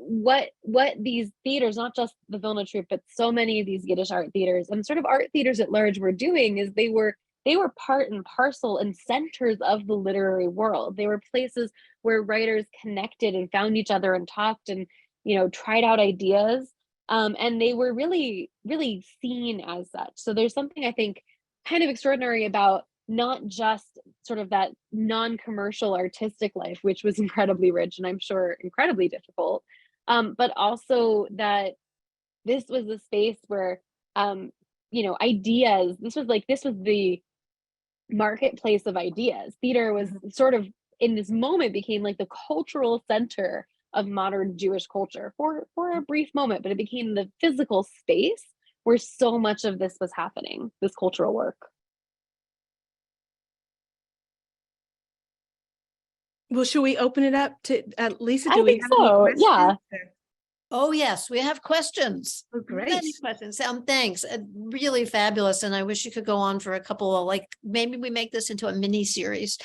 what these theaters, not just the Vilna Troupe, but so many of these Yiddish art theaters and sort of art theaters at large were doing is they were part and parcel and centers of the literary world. They were places where writers connected and found each other and talked and, you know, tried out ideas. And they were really, really seen as such. So there's something I think kind of extraordinary about not just sort of that non-commercial artistic life, which was incredibly rich and I'm sure incredibly difficult, but also that this was a space where, you know, ideas, this was the marketplace of ideas. Theater was sort of, in this moment, became like the cultural center of modern Jewish culture for a brief moment, but it became the physical space where so much of this was happening, this cultural work. Well, should we open it up to Lisa? I think so. Yeah. Oh, yes, we have questions. Oh, great. Many questions. Thanks. Really fabulous. And I wish you could go on for a couple of, like, maybe we make this into a mini series.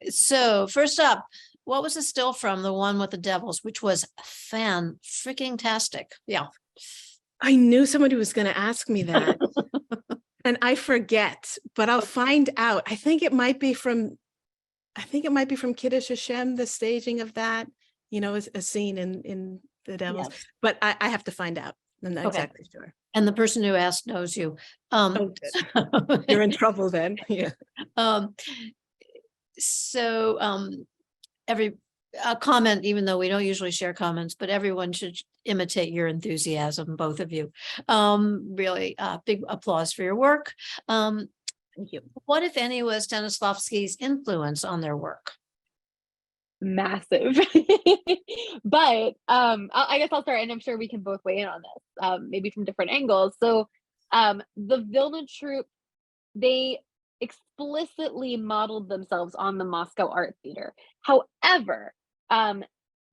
So first up, what was the still from? The one with the devils, which was fan-freaking-tastic. Yeah. I knew somebody was going to ask me that. And I forget, but I'll find out. I think it might be from Kiddush Hashem, the staging of that, you know, a scene in the Devils. Yes. But I have to find out. I'm not exactly sure. And the person who asked knows you. You're in trouble then. Yeah. Every comment, even though we don't usually share comments, but everyone should imitate your enthusiasm, both of you. Really big applause for your work. Thank you. What, if any, was Stanislavski's influence on their work? Massive. But I guess I'll start, and I'm sure we can both weigh in on this, maybe from different angles. So the Vilna Troupe, they explicitly modeled themselves on the Moscow Art Theater. However,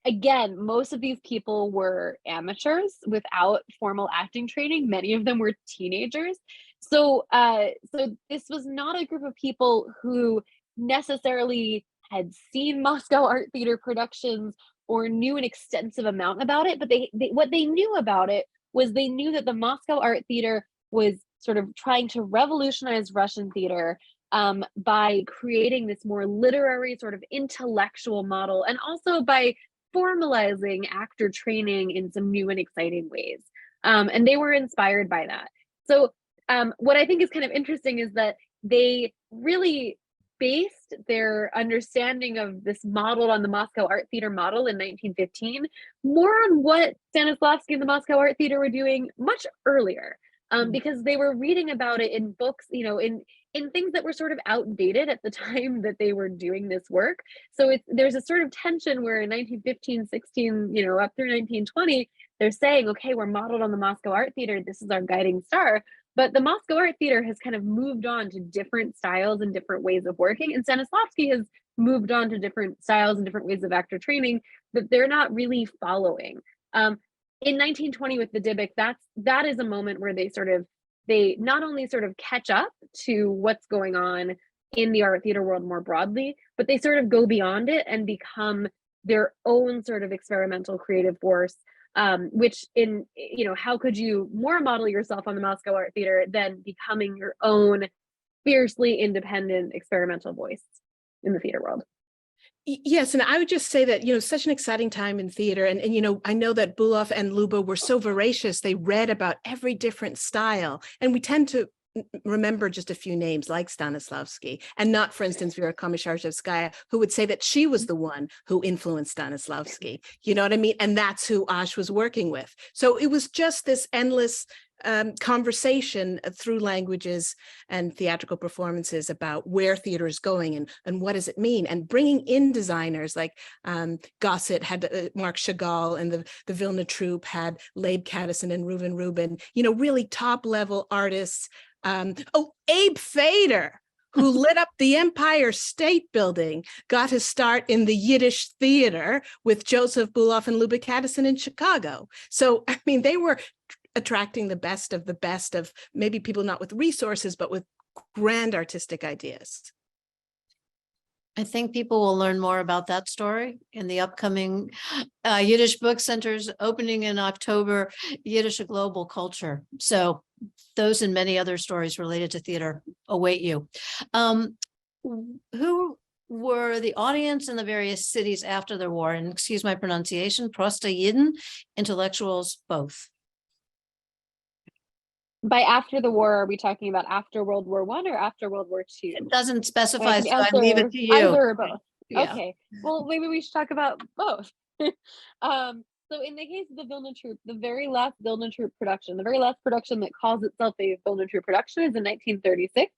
again, most of these people were amateurs without formal acting training. Many of them were teenagers. So this was not a group of people who necessarily had seen Moscow Art Theater productions or knew an extensive amount about it, but what they knew about it was they knew that the Moscow Art Theater was sort of trying to revolutionize Russian theater by creating this more literary sort of intellectual model, and also by formalizing actor training in some new and exciting ways. And they were inspired by that. So what I think is kind of interesting is that they really based their understanding of this model on the Moscow Art Theater model in 1915 more on what Stanislavski and the Moscow Art Theater were doing much earlier, because they were reading about it in books, in things that were sort of outdated at the time that they were doing this work. So there's a sort of tension where in 1915, 16, up through 1920, they're saying, okay, we're modeled on the Moscow Art Theater. This is our guiding star. But the Moscow Art Theater has kind of moved on to different styles and different ways of working. And Stanislavski has moved on to different styles and different ways of actor training that they're not really following. In 1920 with the Dybbuk, that is a moment where they not only sort of catch up to what's going on in the art theater world more broadly, but they sort of go beyond it and become their own sort of experimental creative force, which how could you more model yourself on the Moscow Art Theater than becoming your own fiercely independent experimental voice in the theater world? Yes, and I would just say that, such an exciting time in theater. And I know that Bulov and Lubo were so voracious. They read about every different style. And we tend to remember just a few names like Stanislavski, and not, for instance, Vera Komisarjevskaya, who would say that she was the one who influenced Stanislavski. You know what I mean? And that's who Asch was working with. So it was just this endless conversation through languages and theatrical performances about where theater is going and what does it mean, and bringing in designers like Gossett had Mark Chagall, and the Vilna Troupe had Leib Caddison and Reuven Rubin, really top level artists. Abe Fader, who lit up the Empire State Building, got his start in the Yiddish theater with Joseph Bulov and Lubbock Caddison in Chicago. So, they were attracting the best of maybe people not with resources, but with grand artistic ideas. I think people will learn more about that story in the upcoming Yiddish Book Center's opening in October, Yiddish a Global Culture. So those and many other stories related to theater await you. Who were the audience in the various cities after the war? And excuse my pronunciation, Prosta Yidden, intellectuals, both. By after the war, are we talking about after World War I or after World War II? It doesn't specify, so I answer leave it to you. Either or both. Yeah. Okay. Well, maybe we should talk about both. So in the case of the Vilna Troupe, the very last Vilna Troupe production, the very last production that calls itself a Vilna Troupe production is in 1936.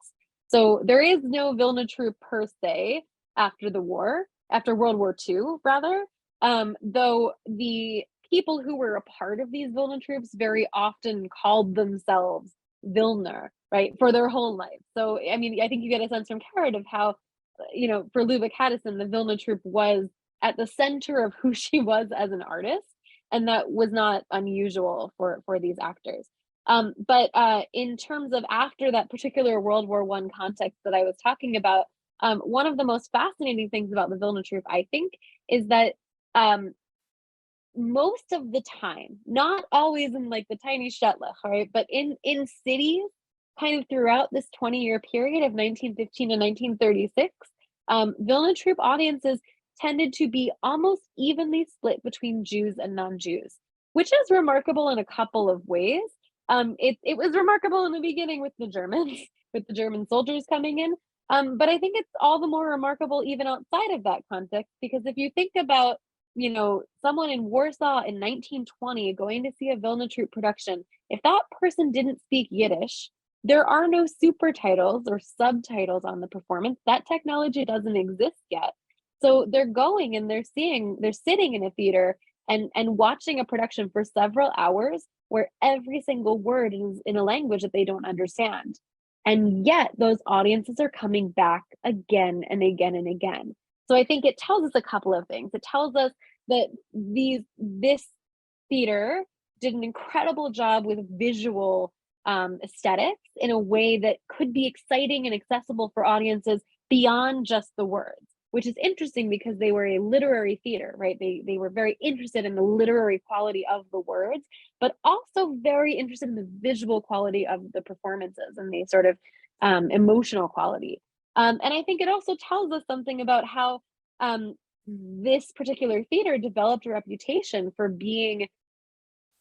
So there is no Vilna Troupe per se after the war, after World War II, rather. Though the people who were a part of these Vilna Troupes very often called themselves Vilna, right, for their whole life. So, I think you get a sense from Caraid of how, for Lubbock Caddison, the Vilna Troupe was at the center of who she was as an artist, and that was not unusual for these actors. But in terms of after that particular World War I context that I was talking about, one of the most fascinating things about the Vilna Troupe, I think, is that most of the time, not always in like the tiny shtetl, right, but in cities kind of throughout this 20-year period of 1915 to 1936, Vilna Troupe audiences tended to be almost evenly split between Jews and non-Jews, which is remarkable in a couple of ways. It was remarkable in the beginning with the Germans, with the German soldiers coming in, but I think it's all the more remarkable even outside of that context, because if you think about someone in Warsaw in 1920 going to see a Vilna Troupe production, if that person didn't speak Yiddish, there are no super titles or subtitles on the performance. That technology doesn't exist yet. So they're going and they're sitting in a theater and watching a production for several hours where every single word is in a language that they don't understand. And yet those audiences are coming back again and again and again. So I think it tells us a couple of things. It tells us that this theater did an incredible job with visual aesthetics in a way that could be exciting and accessible for audiences beyond just the words. which is interesting because they were a literary theater, right? They were very interested in the literary quality of the words, but also very interested in the visual quality of the performances and the sort of emotional quality. And I think it also tells us something about how this particular theater developed a reputation for being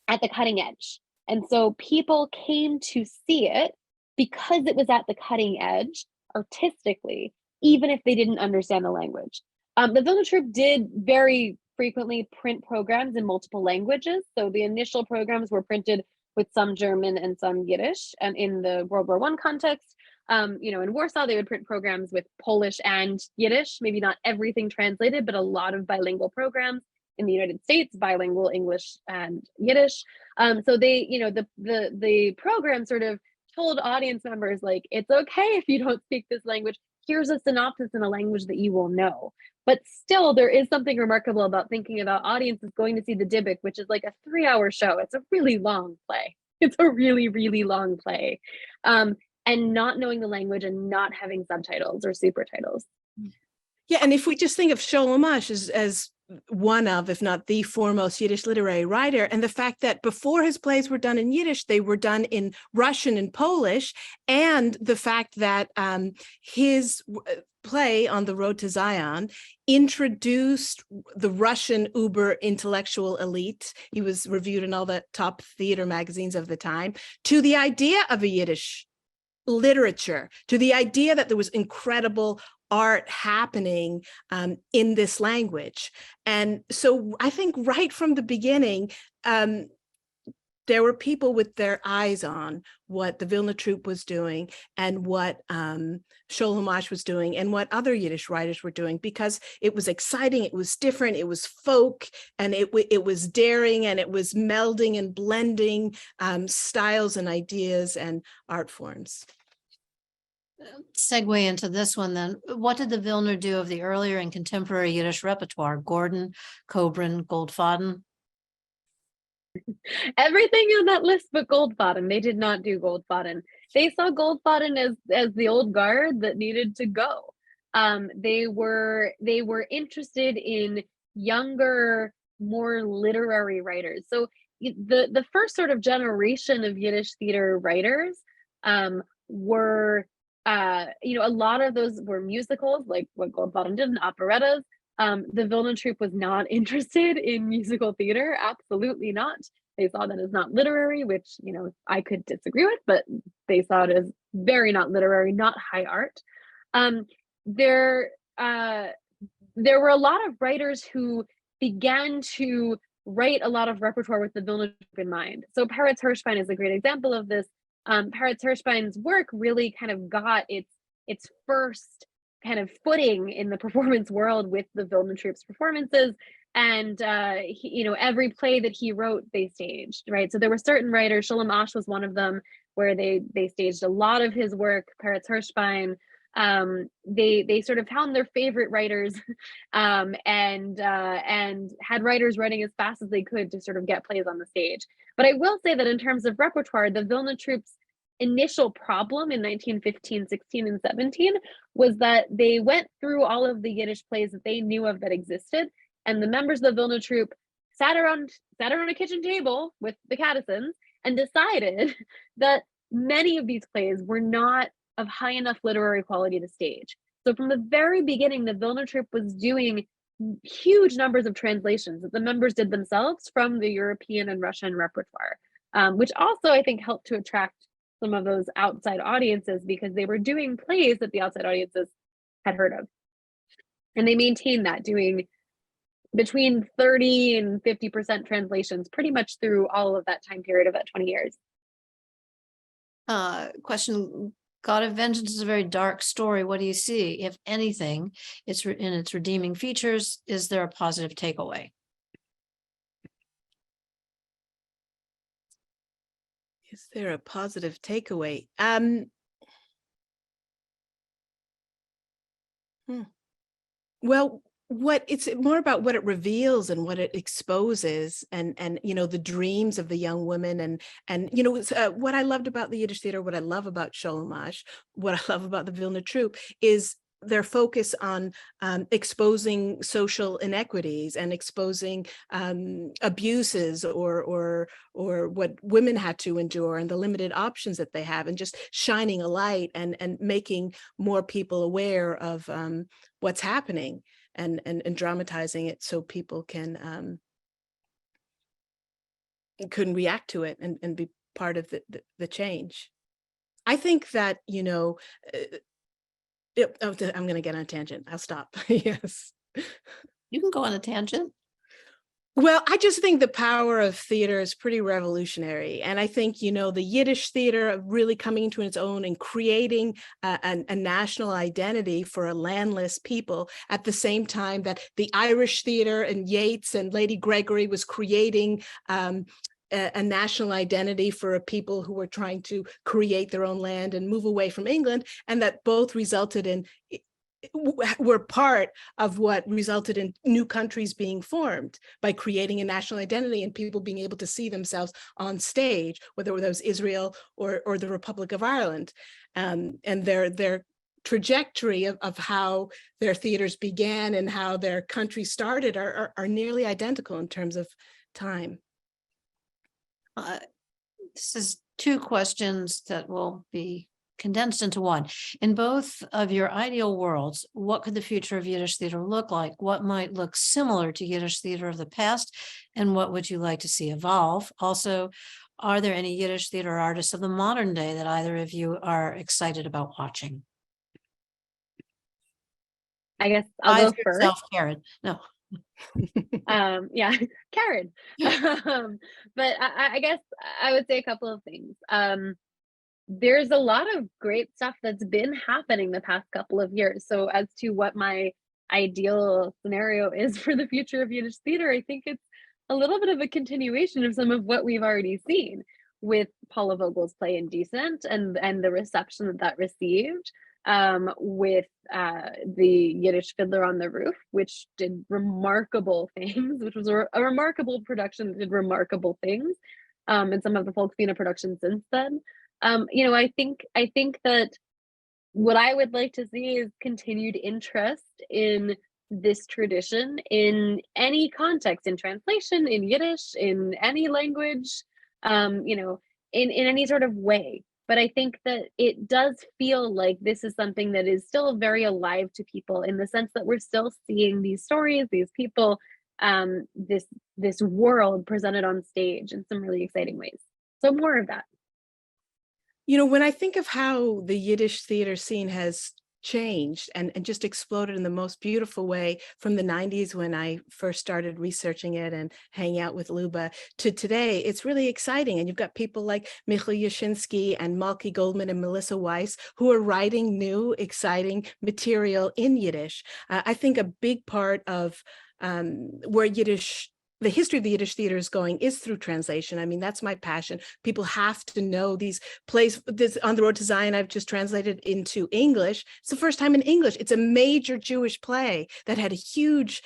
at the cutting edge. And so people came to see it because it was at the cutting edge artistically, even if they didn't understand the language. The Vilna Troupe did very frequently print programs in multiple languages. So the initial programs were printed with some German and some Yiddish. And in the World War I context, in Warsaw, they would print programs with Polish and Yiddish, maybe not everything translated, but a lot of bilingual programs. In the United States, bilingual English and Yiddish. So they, the program sort of told audience members, like, it's okay if you don't speak this language. Here's a synopsis in a language that you will know. But still, there is something remarkable about thinking about audiences going to see the Dybbuk, which is like a 3-hour show. It's a really long play. It's a really, really long play. And not knowing the language and not having subtitles or super titles. Yeah, and if we just think of Sholem Asch as one of, if not the foremost Yiddish literary writer, and the fact that before his plays were done in Yiddish, they were done in Russian and Polish, and the fact that his play On the Road to Zion introduced the Russian uber intellectual elite, he was reviewed in all the top theater magazines of the time, to the idea of a Yiddish literature, to the idea that there was incredible art happening in this language. And so I think right from the beginning, there were people with their eyes on what the Vilna Troupe was doing and what Sholem Asch was doing and what other Yiddish writers were doing, because it was exciting, it was different, it was folk, and it was daring, and it was melding and blending styles and ideas and art forms. Segue into this one then. What did the Vilna do of the earlier and contemporary Yiddish repertoire? Gordon, Kobrin, Goldfaden? Everything on that list but Goldfaden. They did not do Goldfaden. They saw Goldfaden as the old guard that needed to go. They were interested in younger, more literary writers. So the first sort of generation of Yiddish theater writers were a lot of those were musicals, like what Goldfaden did, and operettas. The Vilna Troupe was not interested in musical theater, absolutely not. They saw that as not literary, which, I could disagree with, but they saw it as very not literary, not high art. There were a lot of writers who began to write a lot of repertoire with the Vilna Troupe in mind. So Peretz Hirschbein is a great example of this. Peretz Hirschbein's work really kind of got its first kind of footing in the performance world with the Vilna Troupe's performances, and every play that he wrote, they staged, right? So there were certain writers, Sholem Asch was one of them, where they staged a lot of his work. Peretz Hirschbein, they sort of found their favorite writers and had writers writing as fast as they could to sort of get plays on the stage. But I will say that in terms of repertoire, the Vilna Troupe's initial problem in 1915, 16, and 17 was that they went through all of the Yiddish plays that they knew of that existed, and the members of the Vilna Troupe sat around a kitchen table with the Caddisons and decided that many of these plays were not of high enough literary quality to stage. So from the very beginning, the Vilna Troupe was doing huge numbers of translations that the members did themselves from the European and Russian repertoire, which also I think helped to attract some of those outside audiences, because they were doing plays that the outside audiences had heard of. And they maintained that, doing between 30 and 50% translations pretty much through all of that time period of that 20 years. Question, God of Vengeance is a very dark story. What do you see? If anything, it's in its redeeming features. Is there a positive takeaway? Is there a positive takeaway? Well, it's more about what it reveals and what it exposes, and the dreams of the young women, and what I loved about the Yiddish theater, what I love about Sholem Asch, what I love about the Vilna Troupe is their focus on exposing social inequities and exposing abuses or what women had to endure and the limited options that they have, and just shining a light and making more people aware of what's happening and dramatizing it so people can react to it and be part of the change. I think that, you know, I'm going to get on a tangent. I'll stop. Yes. You can go on a tangent. Well, I just think the power of theater is pretty revolutionary. And I think, you know, the Yiddish theater really coming into its own and creating a national identity for a landless people at the same time that the Irish theater and Yeats and Lady Gregory was creating a national identity for a people who were trying to create their own land and move away from England, and that both resulted in, were part of what resulted in new countries being formed by creating a national identity and people being able to see themselves on stage, whether that was Israel or the Republic of Ireland, and their trajectory of how their theaters began and how their country started are nearly identical in terms of time. This is two questions that will be condensed into one. In both of your ideal worlds, what could the future of Yiddish theater look like? What might look similar to Yiddish theater of the past? And what would you like to see evolve? Also, are there any Yiddish theater artists of the modern day that either of you are excited about watching? I guess I'll go first. Caraid. No. Yeah, Caraid. But I guess I would say a couple of things. There's a lot of great stuff that's been happening the past couple of years. So as to what my ideal scenario is for the future of Yiddish theater, I think it's a little bit of a continuation of some of what we've already seen with Paula Vogel's play Indecent and the reception that received. With the Yiddish Fiddler on the Roof, which did remarkable things, which was a remarkable production that did remarkable things, and some of the Volksbühne productions since then. You know, I think that what I would like to see is continued interest in this tradition in any context, in translation, in Yiddish, in any language, you know, in any sort of way. But I think that it does feel like this is something that is still very alive to people, in the sense that we're still seeing these stories, these people, this world presented on stage in some really exciting ways. So more of that. You know, when I think of how the Yiddish theater scene has changed and just exploded in the most beautiful way from the 90s when I first started researching it and hanging out with Luba to today, it's really exciting. And you've got people like Michael Yashinsky and Malky Goldman and Melissa Weiss who are writing new, exciting material in Yiddish. I think a big part of where the history of the Yiddish theater is going is through translation. I mean, that's my passion. People have to know these plays. This On the Road to Zion, I've just translated into English. It's the first time in English. It's a major Jewish play that had a huge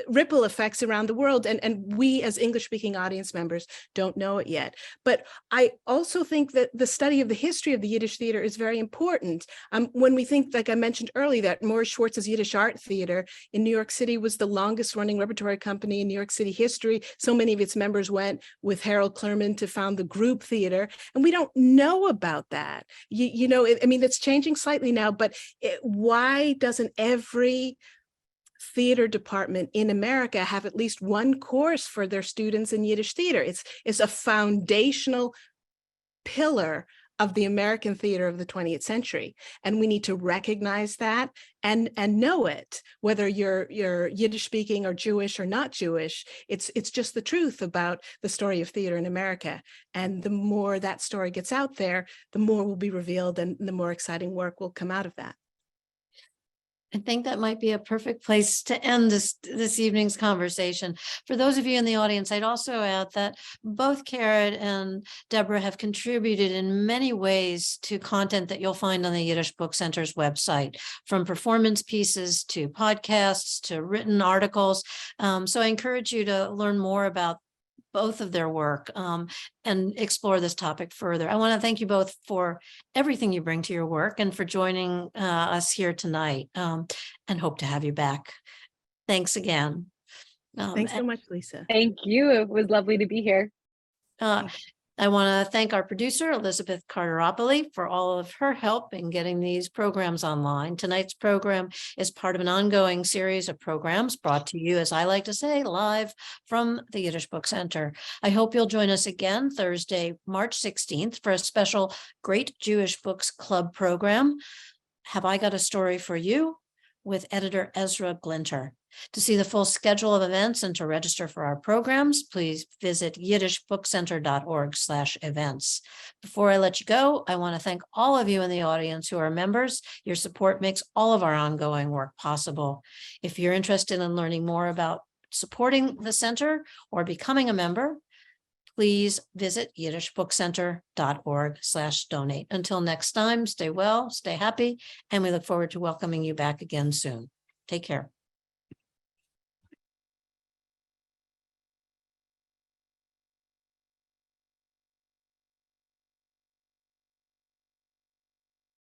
ripple effects around the world. And we as English-speaking audience members don't know it yet. But I also think that the study of the history of the Yiddish theater is very important. When we think, like I mentioned earlier, that Morris Schwartz's Yiddish Art Theater in New York City was the longest running repertory company in New York City history. So many of its members went with Harold Klerman to found the Group Theater, and we don't know about that. You know, I mean, it's changing slightly now, but why doesn't every theater department in America have at least one course for their students in Yiddish theater? It's a foundational pillar of the American theater of the 20th century. And we need to recognize that and know it, whether you're Yiddish speaking or Jewish or not Jewish. It's just the truth about the story of theater in America. And the more that story gets out there, the more will be revealed and the more exciting work will come out of that. I think that might be a perfect place to end this evening's conversation. For those of you in the audience, I'd also add that both Caraid and Debra have contributed in many ways to content that you'll find on the Yiddish Book Center's website, from performance pieces to podcasts to written articles. So I encourage you to learn more about both of their work and explore this topic further. I want to thank you both for everything you bring to your work and for joining us here tonight, and hope to have you back. Thanks again. Thanks so much, Lisa. Thank you. It was lovely to be here. I want to thank our producer, Elizabeth Carteropoli, for all of her help in getting these programs online. Tonight's program is part of an ongoing series of programs brought to you, as I like to say, live from the Yiddish Book Center. I hope you'll join us again Thursday, March 16th for a special Great Jewish Books Club program. Have I Got a Story for You? With editor Ezra Glinter. To see the full schedule of events and to register for our programs, please visit yiddishbookcenter.org/events. Before I let you go, I want to thank all of you in the audience who are members. Your support makes all of our ongoing work possible. If you're interested in learning more about supporting the center or becoming a member, please visit yiddishbookcenter.org/donate. Until next time, stay well, stay happy, and we look forward to welcoming you back again soon. Take care.